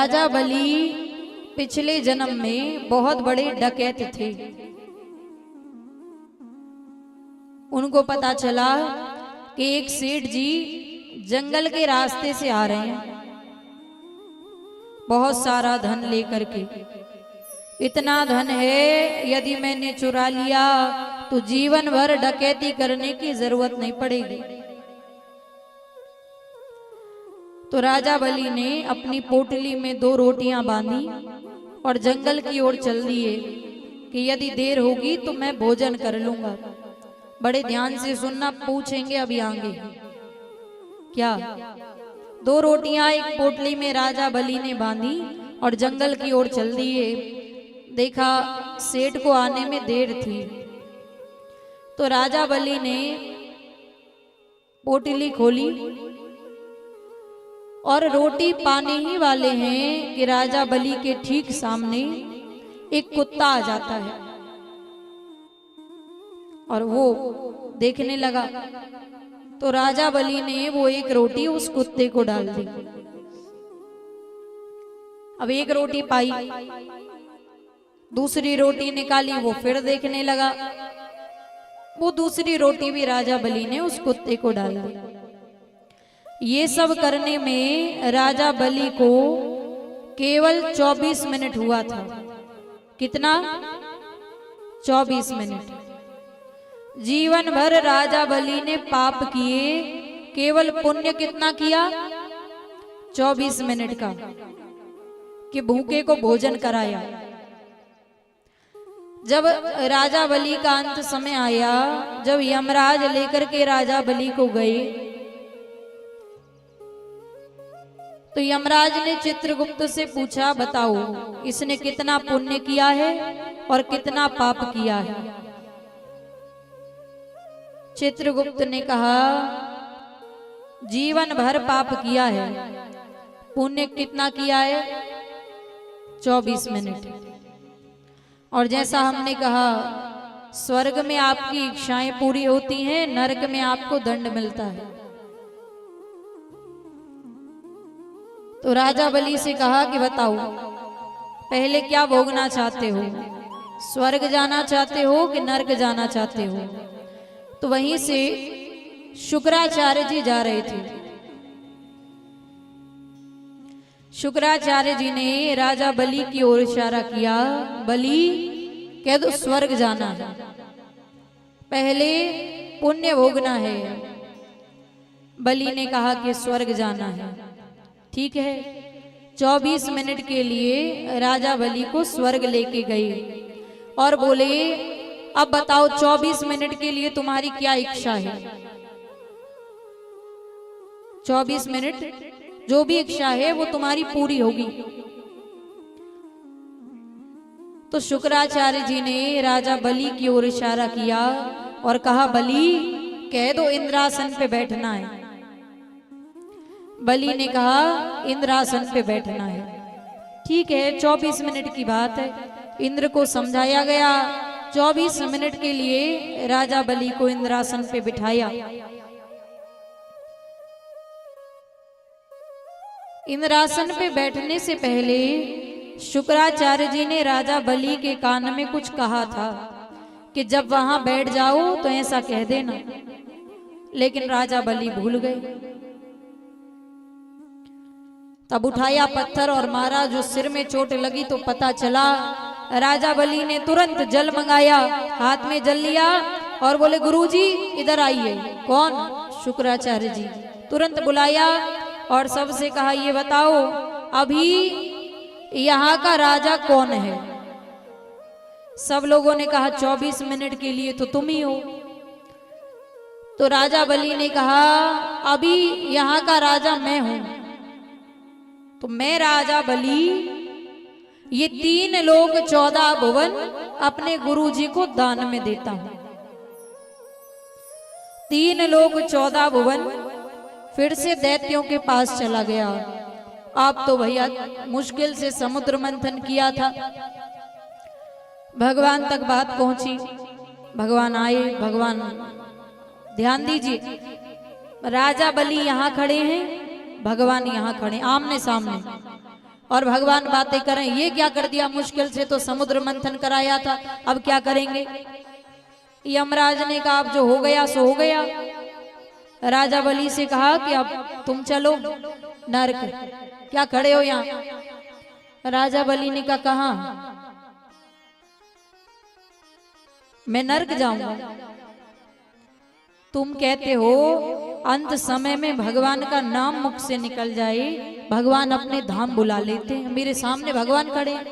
राजा बलि पिछले जन्म में बहुत बड़े डकैत थे। उनको पता चला कि एक सेठ जी जंगल के रास्ते से आ रहे हैं बहुत सारा धन लेकर के। इतना धन है यदि मैंने चुरा लिया तो जीवन भर डकैती करने की जरूरत नहीं पड़ेगी। तो राजा बलि ने अपनी पोटली में 2 रोटियां बांधी और जंगल की ओर चल दिए कि यदि देर होगी तो मैं भोजन कर लूंगा। बड़े ध्यान से सुनना, पूछेंगे अभी आगे क्या। 2 रोटियां एक पोटली में राजा बलि ने बांधी और जंगल की ओर चल दिए। देखा सेठ को आने में देर थी तो राजा बलि ने पोटली खोली और रोटी पाने ही वाले हैं कि राजा बलि के ठीक सामने एक कुत्ता आ जाता है और वो देखने लगा। तो राजा बलि ने वो एक रोटी उस कुत्ते को डाल दी। अब एक रोटी पाई, दूसरी रोटी निकाली, वो फिर देखने लगा। वो दूसरी रोटी भी राजा बलि ने उस कुत्ते को डाल दी। ये सब करने में राजा बलि को केवल 24 मिनट हुआ था। कितना? 24 मिनट। जीवन भर राजा बलि ने पाप किए, केवल पुण्य कितना किया? 24 मिनट का, कि भूखे को भोजन कराया। जब राजा बलि का अंत समय आया, जब यमराज लेकर के राजा बलि को गए तो यमराज ने चित्रगुप्त से पूछा, बताओ इसने कितना पुण्य किया है और कितना पाप किया है। चित्रगुप्त ने कहा, जीवन भर पाप किया है, पुण्य कितना किया है? 24 मिनट। और जैसा हमने कहा, स्वर्ग में आपकी इच्छाएं पूरी होती हैं, नरक में आपको दंड मिलता है। तो राजा बलि से कहा कि बताओ पहले क्या भोगना चाहते हो, स्वर्ग जाना चाहते हो कि नरक जाना चाहते हो। तो वहीं से शुक्राचार्य जी जा रहे थे। शुक्राचार्य जी ने राजा बलि की ओर इशारा किया, बलि कह दो स्वर्ग जाना है, पहले पुण्य भोगना है। बलि ने कहा कि स्वर्ग जाना है। ठीक है, 24 मिनट के लिए राजा बलि को स्वर्ग लेके गए और बोले, अब बताओ 24 मिनट के लिए तुम्हारी क्या इच्छा है। 24 मिनट जो भी इच्छा है वो तुम्हारी पूरी होगी। तो शुक्राचार्य जी ने राजा बलि की ओर इशारा किया और कहा, बलि कह दो इंद्रासन पे बैठना है। बलि ने कहा, इंद्रासन पे बैठना है। ठीक है, 24 मिनट की बात है, इंद्र को समझाया गया। 24 मिनट के लिए राजा बलि को इंद्रासन पे बिठाया। इंद्रासन पे बैठने से पहले शुक्राचार्य जी ने राजा बलि के कान में कुछ कहा था कि जब वहां बैठ जाओ तो ऐसा कह देना, लेकिन राजा बलि भूल गए। तब उठाया पत्थर और मारा, जो सिर में चोट लगी तो पता चला। राजा बलि ने तुरंत जल मंगाया, हाथ में जल लिया और बोले, गुरुजी इधर आइए। कौन? शुक्राचार्य जी। तुरंत बुलाया और सबसे कहा, ये बताओ अभी यहाँ का राजा कौन है। सब लोगों ने कहा 24 मिनट के लिए तो तुम ही हो। तो राजा बलि ने कहा, अभी यहाँ का राजा मैं हूं। तो मैं राजा बलि ये 3 लोक 14 भुवन अपने गुरुजी को दान में देता हूं। 3 लोक 14 भुवन। फिर से दैत्यों के पास चला गया। आप तो भैया मुश्किल से समुद्र मंथन किया था, भगवान तक बात पहुंची। भगवान आए। भगवान ध्यान दीजिए, राजा बलि यहां खड़े हैं, भगवान यहां खड़े, आमने सामने। और भगवान बातें करें, ये क्या कर दिया, मुश्किल से तो समुद्र मंथन कराया था, अब क्या करेंगे। यमराज ने कहा अब जो हो गया सो हो गया। राजा बलि से कहा कि अब तुम चलो नरक, क्या खड़े हो यहाँ। राजा बलि ने कहा कहां, मैं नरक जाऊंगा। तुम कहते हो अंत समय में भगवान का नाम मुख से निकल जाए, भगवान अपने धाम बुला लेते हैं। मेरे सामने भगवान खड़े हैं,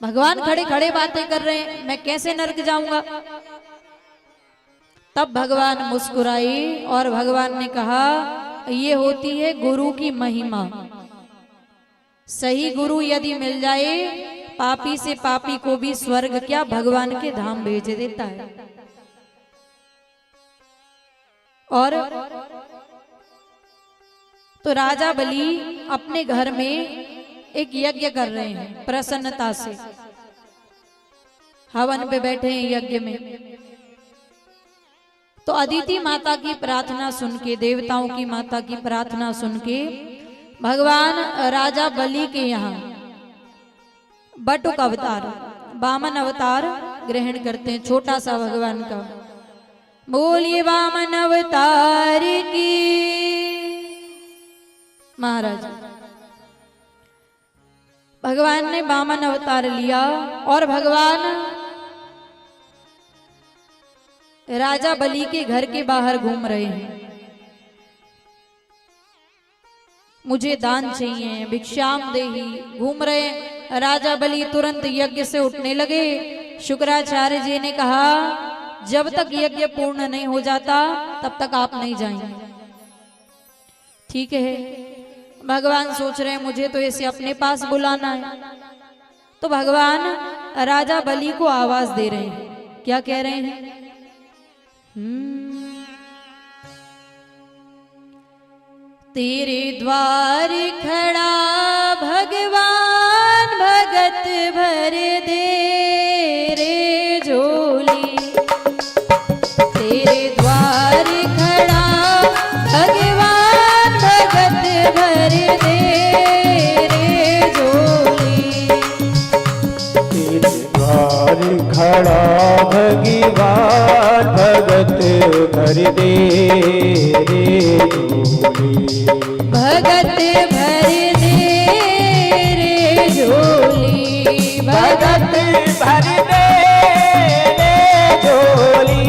भगवान खड़े खड़े बातें कर रहे हैं, मैं कैसे नरक जाऊंगा। तब भगवान मुस्कुराए और भगवान ने कहा ये होती है गुरु की महिमा। सही गुरु यदि मिल जाए, पापी से पापी को भी स्वर्ग क्या भगवान के धाम भेज देता है। और तो राजा बलि अपने घर में एक यज्ञ कर रहे हैं प्रसन्नता से, हवन पे बैठे हैं यज्ञ में। तो अदिति माता की प्रार्थना सुन के, देवताओं की माता की प्रार्थना सुन के भगवान राजा बलि के यहाँ बटुक अवतार, वामन अवतार ग्रहण करते हैं, छोटा सा भगवान का। बोलिए वामन अवतार की। महाराज भगवान ने वामन अवतार लिया और भगवान राजा बलि के घर के बाहर घूम रहे हैं। मुझे दान चाहिए, भिक्षाम देहि, घूम रहे। राजा बलि तुरंत यज्ञ से उठने लगे। शुक्राचार्य जी ने कहा जब तक यज्ञ पूर्ण नहीं हो जाता तब तक आप नहीं जाएंगे। ठीक है, भगवान सोच रहे हैं मुझे तो इसे अपने पास बुलाना है। तो भगवान राजा बलि को आवाज दे रहे हैं, क्या कह रहे हैं। तेरे द्वार खड़ा भगवान, भगत भर दे रे झोली। तेरे द्वार खड़ा भगवान, भगत भर दे रे झोली। तेरे द्वार खड़ा भगवान, भगत भर दे रे झोली। भगत भर दे रे झोली, भगत भर दे रे झोली।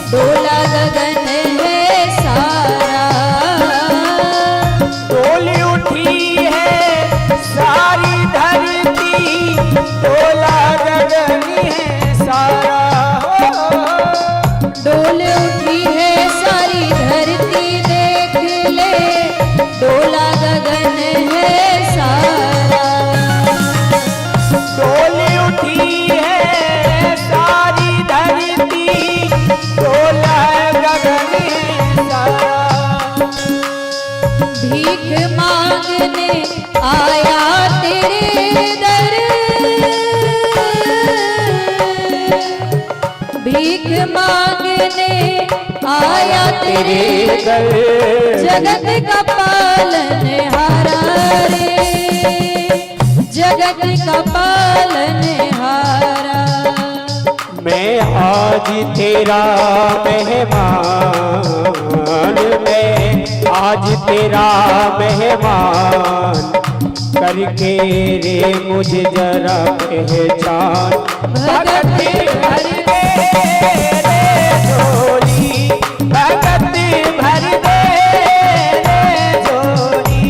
डोला गगन है सारा। डोली उठी है सारी धरती, डोला गगन है सारा। डोल उठी है सारी धरती, देख ले डोला गगन है सारा। डोली उठी है सारी धरती, डोला गगन है सारा। भीख मांगने आया तेरे दर, भीख मांगने आया तेरे दर। जगत का पालनहारा रे, जगत का पालनहारा। मैं आज तेरा मेहमान, मैं आज तेरा मेहमान। करके रे मुझे जरा पहचान। भगत भर दे रे झोली, भगत भर दे रे झोली।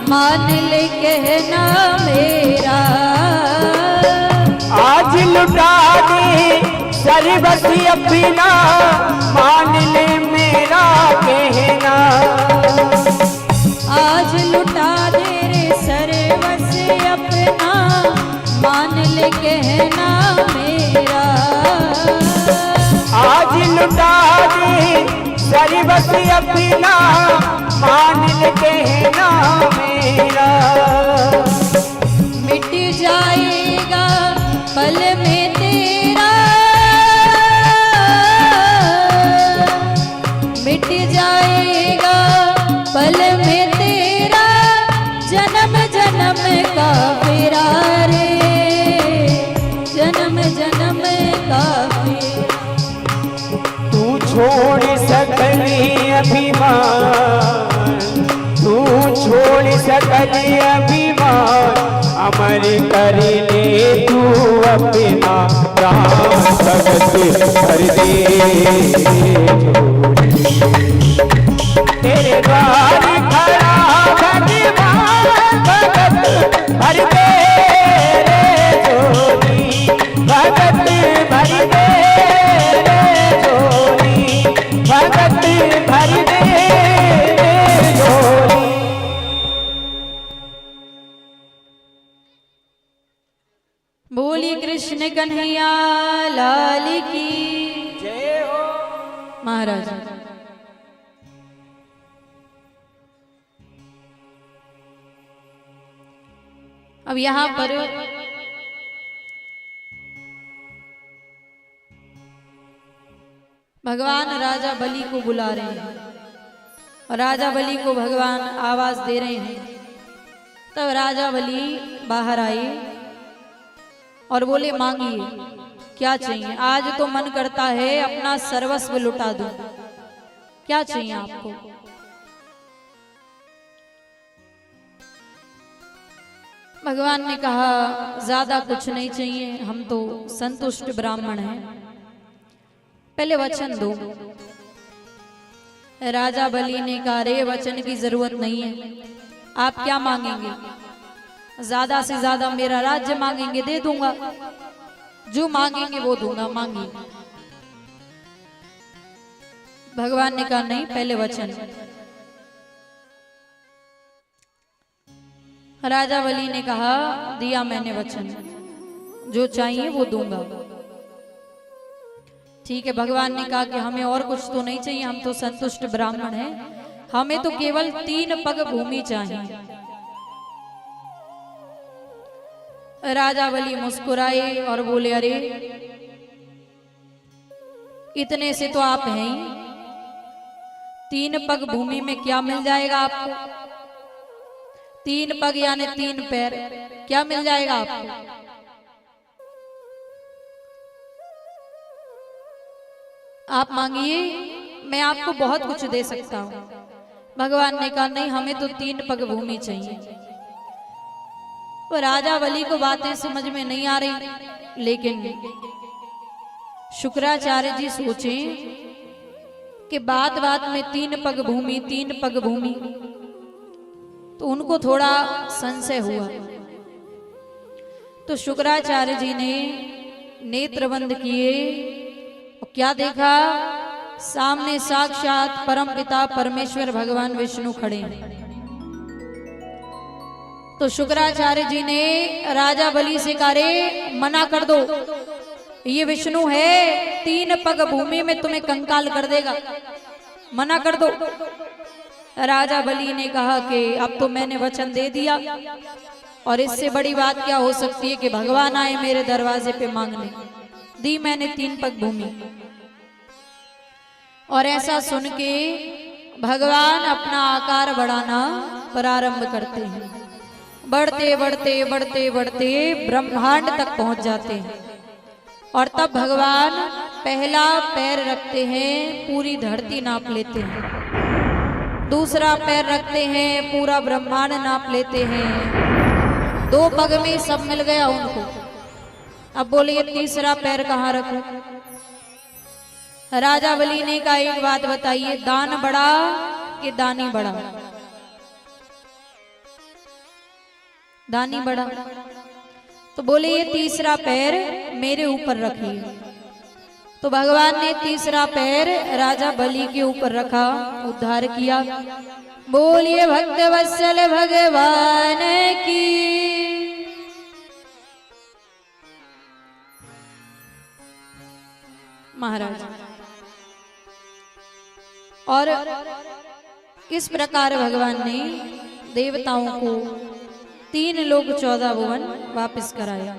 मान ले कहना मेरा। आज लुटा दे सर्वस्व अपना, मान ले मेरा कहना। आज लुटा दे रे सर्वस्व अपना, मान ले कहना मेरा। आज लुटा दे सर्वस्व अपना, मान ले कहना मेरा। मिट जाएगा पल में तेरा, मिट जाएगा पल में तेरा, जन्म जन्म का फेरा रे, जन्म जन्म का फेरा। तू छोड़ सकली अभिमान, तू छोड़ सकली अभिमान, अमर कर ले तू अपना प्राण, भगत भर दे तेरे द्वार खड़ा भगवान, भगत भर दे रे झोली, भगत भर दे रे झोली, भगत भर दे रे झोली। बोली कृष्ण कन्हैया लाल की जय हो। महाराज। अब यहां पर भगवान राजा बलि को बुला रहे हैं और राजा बलि को भगवान आवाज दे रहे हैं। तब राजा बलि बाहर आए और बोले मांगिए क्या चाहिए। आज तो मन करता है अपना सर्वस्व लुटा दूं, क्या चाहिए आपको। भगवान ने कहा ज्यादा कुछ नहीं चाहिए, हम तो संतुष्ट ब्राह्मण हैं, पहले वचन दो। राजा बलि ने कहा रे वचन की जरूरत नहीं है, आप क्या मांगेंगे। ज्यादा से ज्यादा मेरा राज्य मांगेंगे दे दूंगा, जो मांगेंगे वो दूंगा, मांगिए। भगवान ने कहा नहीं पहले वचन। राजा बलि ने कहा दिया मैंने वचन, जो चाहिए वो दूंगा। ठीक है। भगवान ने कहा कि हमें और कुछ तो नहीं चाहिए, हम तो संतुष्ट ब्राह्मण हैं, हमें तो केवल 3 पग भूमि चाहिए। राजा बलि मुस्कुराए और बोले अरे इतने से तो आप हैं ही, 3 पग भूमि में क्या मिल जाएगा आपको। 3 पग यानी 3 पैर, क्या मिल जाएगा आपको। आप मांगिए, मैं आपको बहुत कुछ दे सकता हूं। भगवान ने कहा नहीं हमें तो 3 पग भूमि चाहिए। तो राजा बलि को बातें समझ में नहीं आ रही, लेकिन शुक्राचार्य जी सोचे कि बात बात में 3 पग भूमि 3 पग भूमि, तो उनको थोड़ा संशय हुआ। तो शुक्राचार्य जी ने नेत्र बंद किए और क्या देखा, सामने साक्षात परमपिता परमेश्वर भगवान विष्णु खड़े हैं। तो शुक्राचार्य जी ने राजा बलि से कहा रे मना कर दो, ये विष्णु है 3 पग भूमि में तुम्हें कंकाल कर देगा, मना कर दो। राजा बलि ने कहा कि अब तो मैंने वचन दे दिया और इससे बड़ी बात क्या हो सकती है कि भगवान आए मेरे दरवाजे पे मांगने। दी मैंने 3 पग भूमि। और ऐसा सुन के भगवान अपना आकार बढ़ाना प्रारंभ करते हैं। बढ़ते बढ़ते बढ़ते बढ़ते ब्रह्मांड तक पहुंच जाते हैं और तब भगवान पहला पैर रखते हैं, पूरी धरती नाप लेते हैं। दूसरा पैर रखते हैं, पूरा ब्रह्मांड नाप लेते हैं। 2 पग में सब मिल गया उनको। अब बोलिए तीसरा पैर कहाँ रखूं। राजा बलि ने कहा एक बात बताइए, दान बड़ा कि दानी बड़ा। दानी बड़ा। तो बोले ये तीसरा पैर मेरे ऊपर रखिए। तो भगवान ने तीसरा पैर राजा बलि के ऊपर रखा, उद्धार किया। बोलिए भक्त वत्सल भगवान की। महाराज और इस प्रकार भगवान ने देवताओं को 3 लोक 14 भुवन वापस कराया।